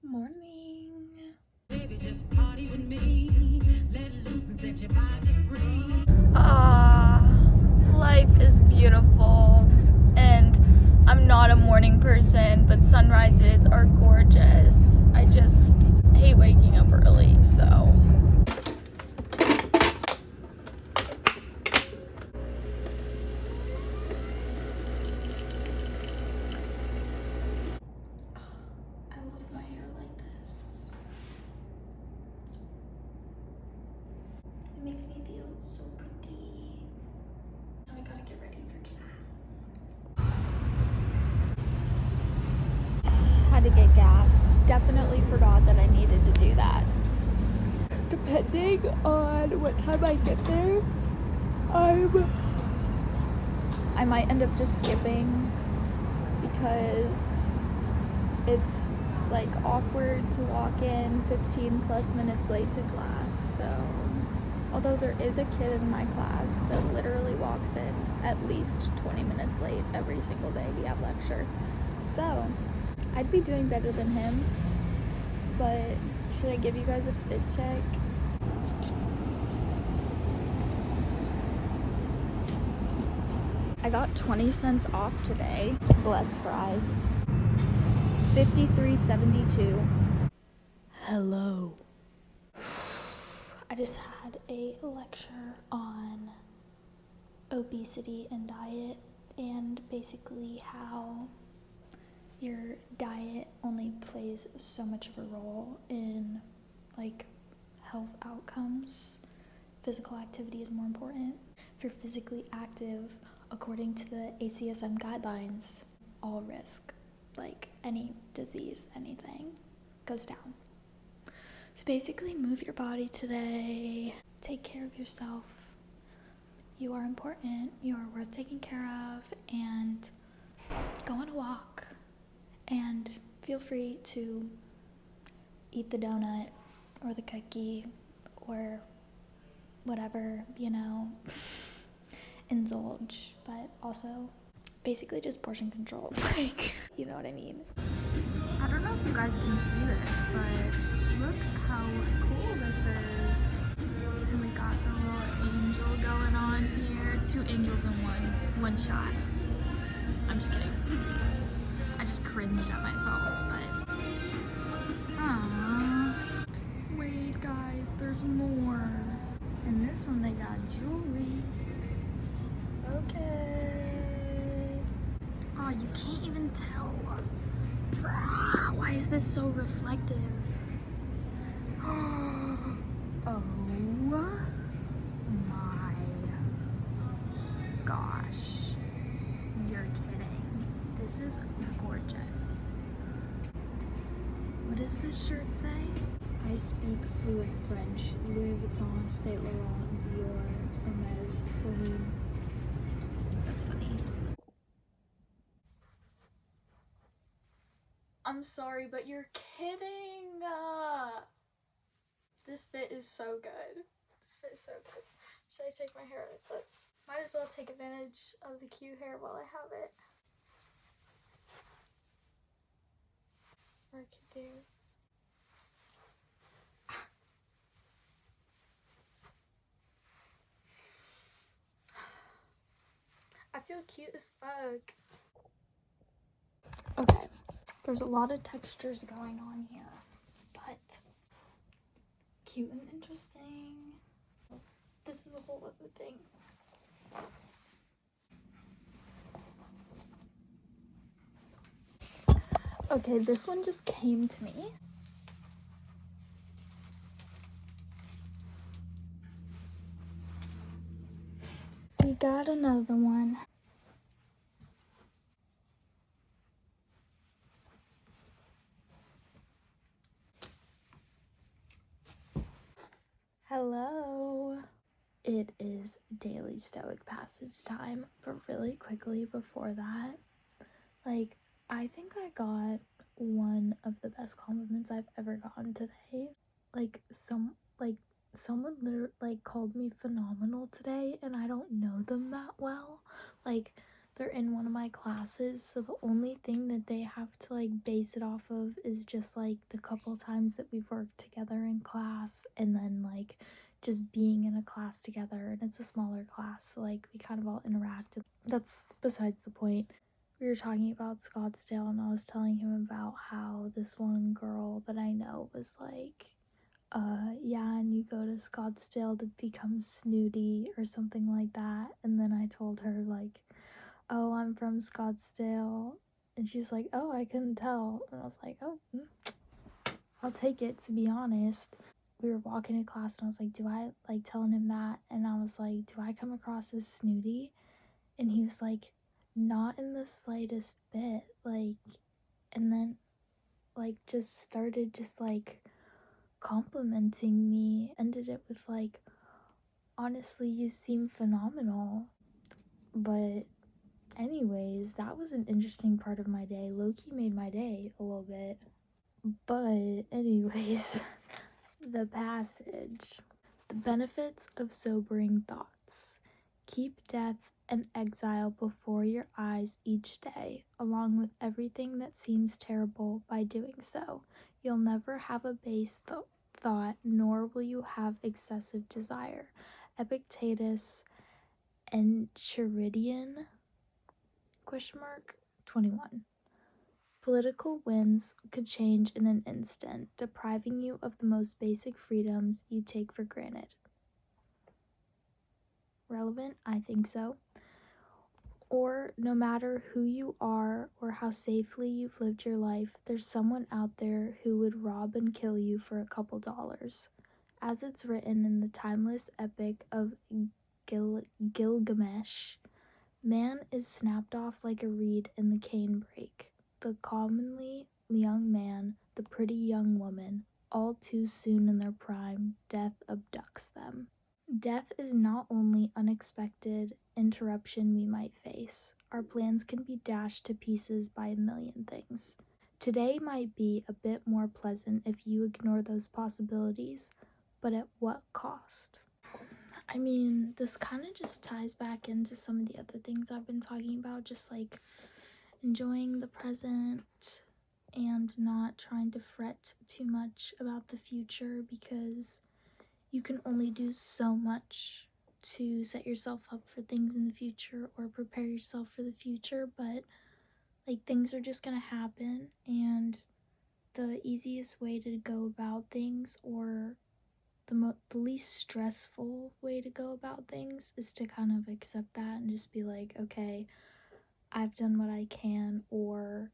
Morning. Baby, just party with me. Let loose and set your body free. Life is beautiful, and I'm not a morning person, but sunrises are gorgeous. I just hate waking up early, so. I love my hair like this. It makes me feel so pretty. Now I gotta get ready for class. Had to get gas. Definitely forgot that I needed to do that. Depending on what time I get there, I might end up just skipping because it's like awkward to walk in 15 plus minutes late to class. So although there is a kid in my class that literally walks in at least 20 minutes late every single day we have lecture, so I'd be doing better than him. But should I give you guys a fit check? I got 20 cents off today. Bless fries. $53.72. Hello. I just had a lecture on obesity and diet, and basically how your diet only plays so much of a role in like health outcomes. Physical activity is more important. If you're physically active, according to the ACSM guidelines, all risk, like any disease, anything, goes down. So basically, move your body today, take care of yourself. You are important, you are worth taking care of, and go on a walk. And feel free to eat the donut or the cookie or whatever, indulge, but also basically just portion control. Like, you know what I mean? I don't know if you guys can see this, but look how cool this is. And we got the little angel going on here. 2 angels in one shot. I'm just kidding. I just cringed at myself, but wait guys, there's more. And this one they got jewelry. Okay. Oh, you can't even tell. Why is this so reflective? Oh my gosh. You're kidding. This is gorgeous. What does this shirt say? I speak fluent French. Louis Vuitton, Saint Laurent, Dior, Hermes, Celine. That's funny. I'm sorry, but you're kidding. This fit is so good. This fit is so good. Should I take my hair out? But might as well take advantage of the cute hair while I have it. Or I could do. I feel cute as fuck. Okay, there's a lot of textures going on here, but cute and interesting. This is a whole other thing. Okay, this one just came to me. We got another one. Hello. It is daily stoic passage time, but really quickly before that, like, I think I got one of the best compliments I've ever gotten today. Like, someone literally, like, called me phenomenal today, and I don't know them that well. Like, they're in one of my classes, so the only thing that they have to like base it off of is just like the couple times that we've worked together in class, and then like just being in a class together. And it's a smaller class, so like we kind of all interact. That's besides the point. We were talking about Scottsdale, and I was telling him about how this one girl that I know was like, yeah, and you go to Scottsdale to become snooty or something like that. And then I told her, like, oh, I'm from Scottsdale. And she's like, oh, I couldn't tell. And I was like, oh, I'll take it, to be honest. We were walking to class, and I was like, do I, like, telling him that? And I was like, do I come across as snooty? And he was like, not in the slightest bit. Like, and then, like, just started just, like, complimenting me. Ended it with, like, honestly, you seem phenomenal. But anyways, that was an interesting part of my day. Loki made my day a little bit. But anyways, the passage. The benefits of sobering thoughts. Keep death and exile before your eyes each day, along with everything that seems terrible by doing so. You'll never have a base thought, nor will you have excessive desire. Epictetus Enchiridion? 21. Political winds could change in an instant, depriving you of the most basic freedoms you take for granted. Relevant? I think so. Or no matter who you are or how safely you've lived your life, there's someone out there who would rob and kill you for a couple dollars. As it's written in the timeless epic of Gilgamesh, man is snapped off like a reed in the canebrake. The commonly young man, the pretty young woman, all too soon in their prime, death abducts them. Death is not only unexpected interruption we might face. Our plans can be dashed to pieces by a million things. Today might be a bit more pleasant if you ignore those possibilities, but at what cost? I mean, this kind of just ties back into some of the other things I've been talking about, just like enjoying the present and not trying to fret too much about the future, because you can only do so much to set yourself up for things in the future or prepare yourself for the future. But like, things are just gonna happen, and the easiest way to go about things, or the least stressful way to go about things, is to kind of accept that and just be like, okay, I've done what I can, or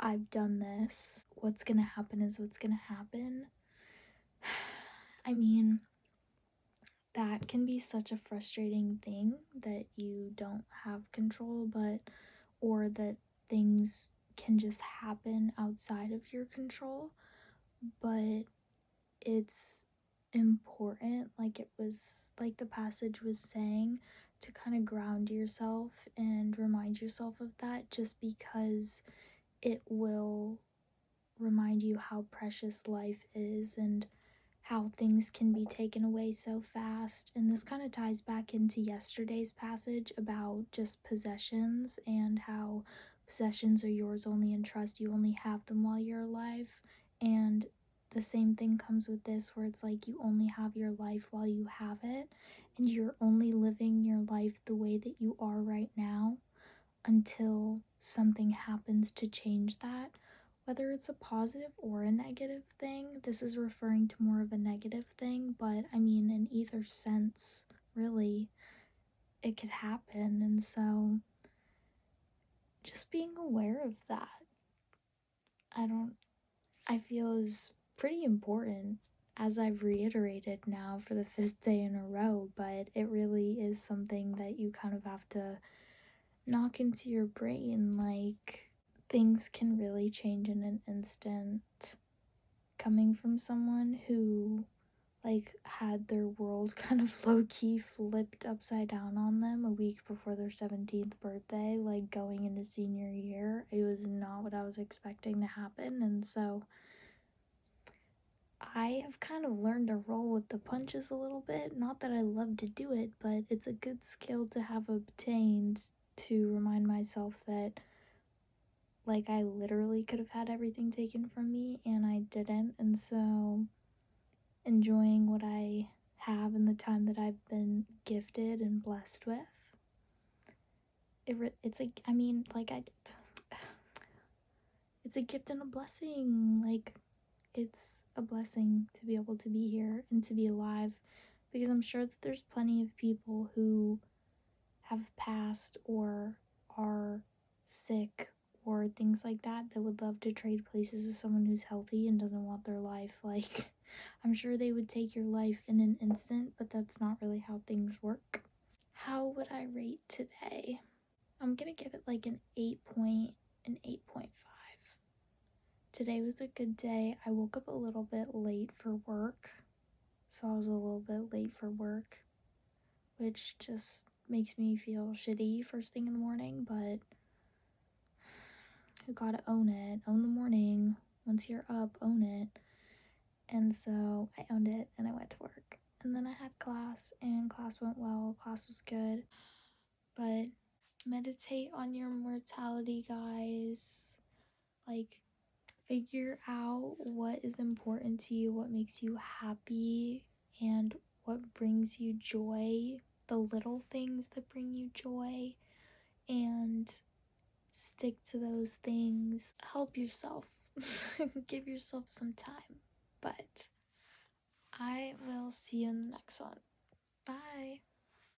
I've done this. What's gonna happen is what's gonna happen. I mean, that can be such a frustrating thing that you don't have control, or that things can just happen outside of your control. But it's important, like the passage was saying, to kind of ground yourself and remind yourself of that, just because it will remind you how precious life is and how things can be taken away so fast. And this kind of ties back into yesterday's passage about just possessions, and how possessions are yours only in trust. You only have them while you're alive. And the same thing comes with this, where it's like you only have your life while you have it, and you're only living your life the way that you are right now until something happens to change that. Whether it's a positive or a negative thing, this is referring to more of a negative thing, but I mean, in either sense, really, it could happen. And so, just being aware of that, I feel is pretty important, as I've reiterated now for the 5th day in a row, but it really is something that you kind of have to knock into your brain. Like, things can really change in an instant, coming from someone who like had their world kind of low-key flipped upside down on them a week before their 17th birthday, like going into senior year. It was not what I was expecting to happen. And so I have kind of learned to roll with the punches a little bit. Not that I love to do it, but it's a good skill to have obtained to remind myself that, like, I literally could have had everything taken from me and I didn't. And so enjoying what I have and the time that I've been gifted and blessed with. It's like, I mean, like, it's a gift and a blessing. Like, it's a blessing to be able to be here and to be alive, because I'm sure that there's plenty of people who have passed or are sick or things like that that would love to trade places with someone who's healthy and doesn't want their life. Like, I'm sure they would take your life in an instant, but that's not really how things work. How would I rate today? I'm gonna give it like an 8.5. Today was a good day. I woke up a little bit late for work, so I was a little bit late for work, which just makes me feel shitty first thing in the morning, but you gotta own it. Own the morning. Once you're up, own it. And so I owned it and I went to work. And then I had class, and class went well. Class was good. But meditate on your mortality, guys. Like, figure out what is important to you, what makes you happy, and what brings you joy, the little things that bring you joy, and stick to those things. Help yourself. Give yourself some time. But I will see you in the next one. Bye.